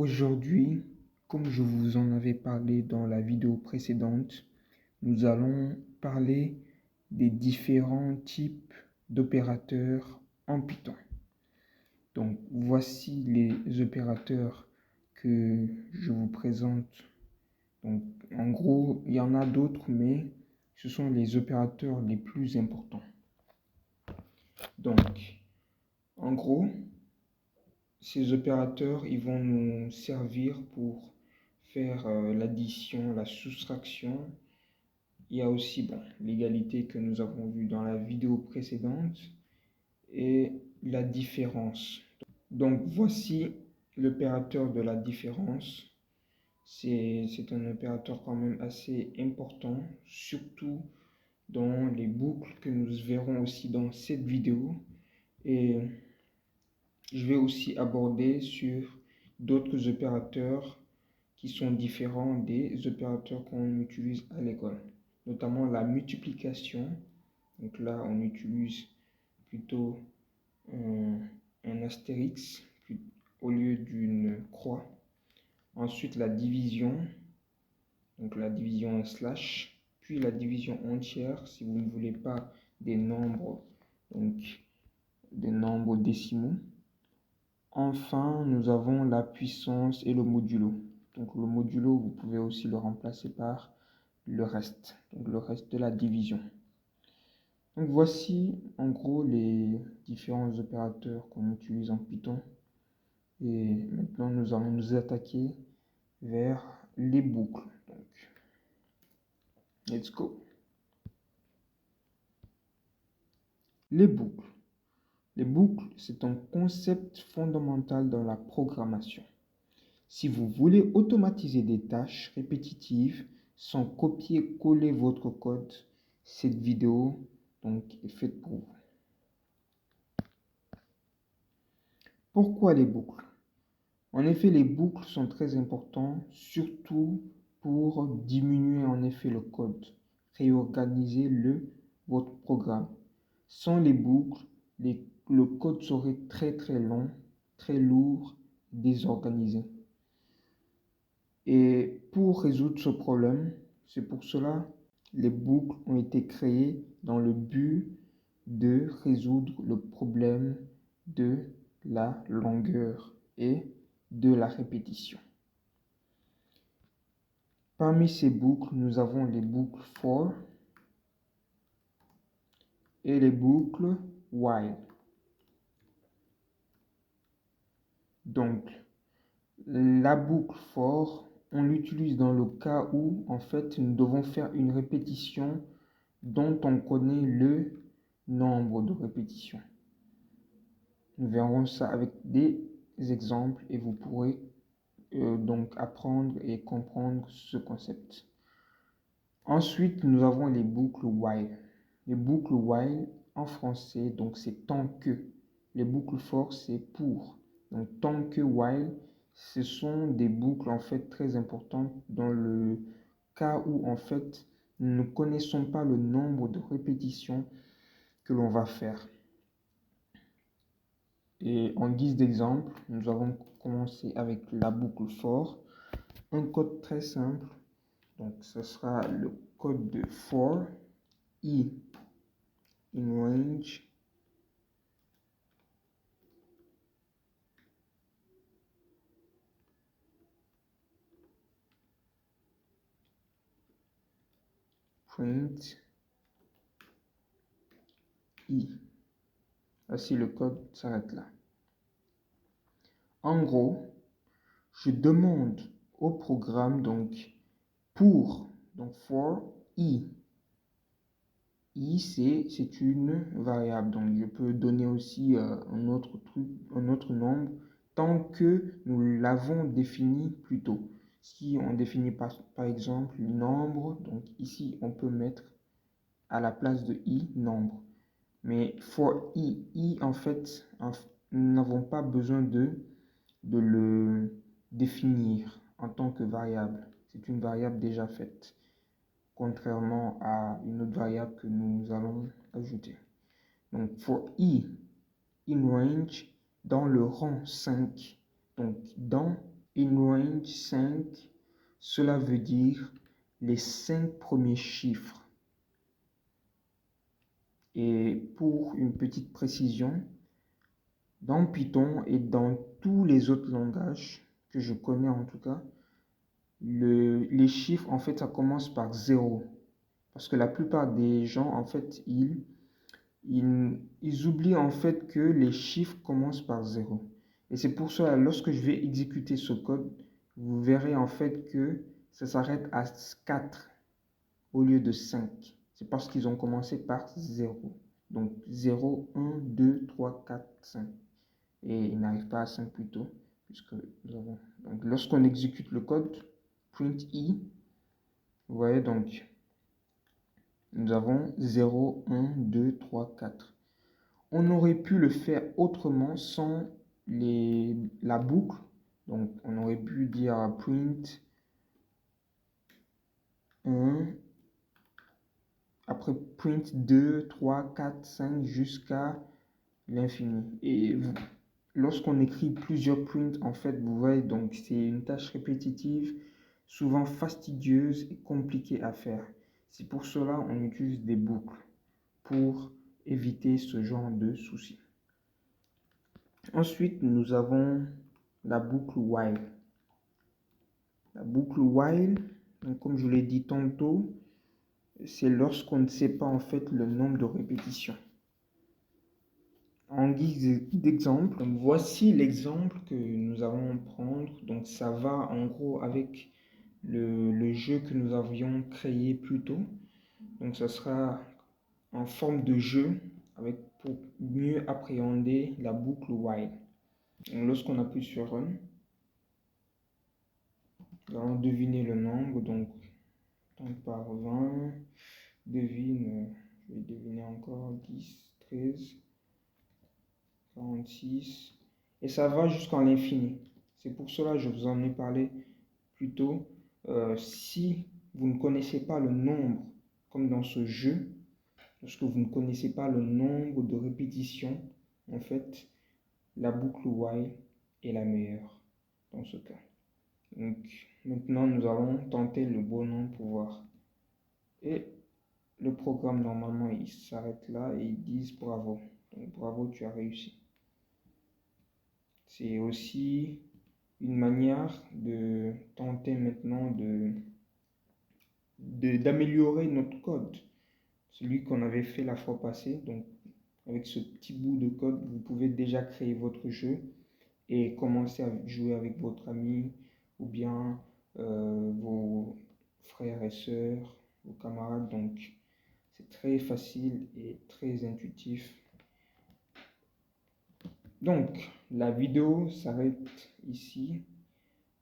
Aujourd'hui, comme je vous en avais parlé dans la vidéo précédente, nous allons parler des différents types d'opérateurs en Python. Donc, voici les opérateurs que je vous présente. Donc, en gros, il y en a d'autres, mais ce sont les opérateurs les plus importants. Donc, en gros, ces opérateurs, ils vont nous servir pour faire l'addition, la soustraction. Il y a aussi l'égalité que nous avons vue dans la vidéo précédente et la différence. Donc voici l'opérateur de la différence. C'est un opérateur quand même assez important, surtout dans les boucles que nous verrons aussi dans cette vidéo. Et je vais aussi aborder sur d'autres opérateurs qui sont différents des opérateurs qu'on utilise à l'école, notamment la multiplication. Donc là, on utilise plutôt un astérix au lieu d'une croix. Ensuite, la division, donc la division en slash, puis la division entière si vous ne voulez pas des nombres, donc des nombres décimaux. Enfin, nous avons la puissance et le modulo. Donc le modulo, vous pouvez aussi le remplacer par le reste, donc le reste de la division. Donc voici en gros les différents opérateurs qu'on utilise en Python. Et maintenant, nous allons nous attaquer vers les boucles. Donc, let's go. Les boucles. Les boucles, c'est un concept fondamental dans la programmation. Si vous voulez automatiser des tâches répétitives sans copier-coller votre code, cette vidéo est faite pour vous. Pourquoi les boucles? En effet, les boucles sont très importantes, surtout pour diminuer en effet le code, réorganiser votre programme. Sans les boucles, le code serait très long, très lourd, désorganisé. Et pour résoudre ce problème, c'est pour cela les boucles ont été créées dans le but de résoudre le problème de la longueur et de la répétition. Parmi ces boucles, nous avons les boucles for et les boucles while. Donc, la boucle for, on l'utilise dans le cas où, en fait, nous devons faire une répétition dont on connaît le nombre de répétitions. Nous verrons ça avec des exemples et vous pourrez donc apprendre et comprendre ce concept. Ensuite, nous avons les boucles while. Les boucles while, en français, donc c'est tant que. Les boucles for, c'est pour. Donc tant que while, ce sont des boucles en fait très importantes dans le cas où en fait nous ne connaissons pas le nombre de répétitions que l'on va faire. Et en guise d'exemple, nous allons commencer avec la boucle for. Un code très simple. Donc ce sera le code de for i in range print i. Ainsi le code s'arrête là. En gros, je demande au programme pour for i. I c'est une variable, donc je peux donner aussi un autre nombre tant que nous l'avons défini plus tôt. Si on définit par exemple le nombre, donc ici on peut mettre à la place de i nombre. Mais for i en fait, nous n'avons pas besoin de le définir en tant que variable. C'est une variable déjà faite, contrairement à une autre variable que nous allons ajouter. Donc, for i in range, dans le rang 5, donc dans in range 5, cela veut dire les 5 premiers chiffres. Et pour une petite précision, dans Python et dans tous les autres langages que je connais en tout cas, les chiffres, en fait, ça commence par 0. Parce que la plupart des gens, en fait, ils oublient en fait que les chiffres commencent par 0. Et c'est pour cela, lorsque je vais exécuter ce code, vous verrez en fait que ça s'arrête à 4 au lieu de 5. C'est parce qu'ils ont commencé par 0. Donc 0, 1, 2, 3, 4, 5. Et ils n'arrivent pas à 5 plus tôt, puisque nous avons... Donc lorsqu'on exécute le code, print i, vous voyez donc, nous avons 0, 1, 2, 3, 4. On aurait pu le faire autrement sans la boucle. Donc on aurait pu dire print 1, après print 2, 3, 4, 5 jusqu'à l'infini. Et lorsqu'on écrit plusieurs prints, en fait, vous voyez, donc c'est une tâche répétitive, souvent fastidieuse et compliquée à faire. C'est pour cela qu'on utilise des boucles pour éviter ce genre de soucis. Ensuite, nous avons la boucle while. La boucle while, donc comme je l'ai dit tantôt, c'est lorsqu'on ne sait pas en fait le nombre de répétitions. En guise d'exemple, voici l'exemple que nous allons prendre. Donc ça va en gros avec le jeu que nous avions créé plus tôt. Donc ça sera en forme de jeu pour mieux appréhender la boucle while. Lorsqu'on appuie sur Run, nous allons deviner le nombre, donc par 20, devine, je vais deviner encore 10, 13, 46, et ça va jusqu'à l'infini. C'est pour cela que je vous en ai parlé plus tôt. Si vous ne connaissez pas le nombre, comme dans ce jeu, lorsque vous ne connaissez pas le nombre de répétitions, en fait, la boucle while est la meilleure dans ce cas. Donc, maintenant, nous allons tenter le bon nombre pour voir. Et le programme, normalement, il s'arrête là et ils disent bravo. Donc, bravo, tu as réussi. C'est aussi une manière de tenter maintenant d'améliorer notre code. Celui qu'on avait fait la fois passée. Donc, avec ce petit bout de code, vous pouvez déjà créer votre jeu et commencer à jouer avec votre ami ou bien vos frères et sœurs, vos camarades. Donc, c'est très facile et très intuitif. Donc, la vidéo s'arrête ici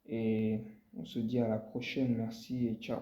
et on se dit à la prochaine. Merci et ciao.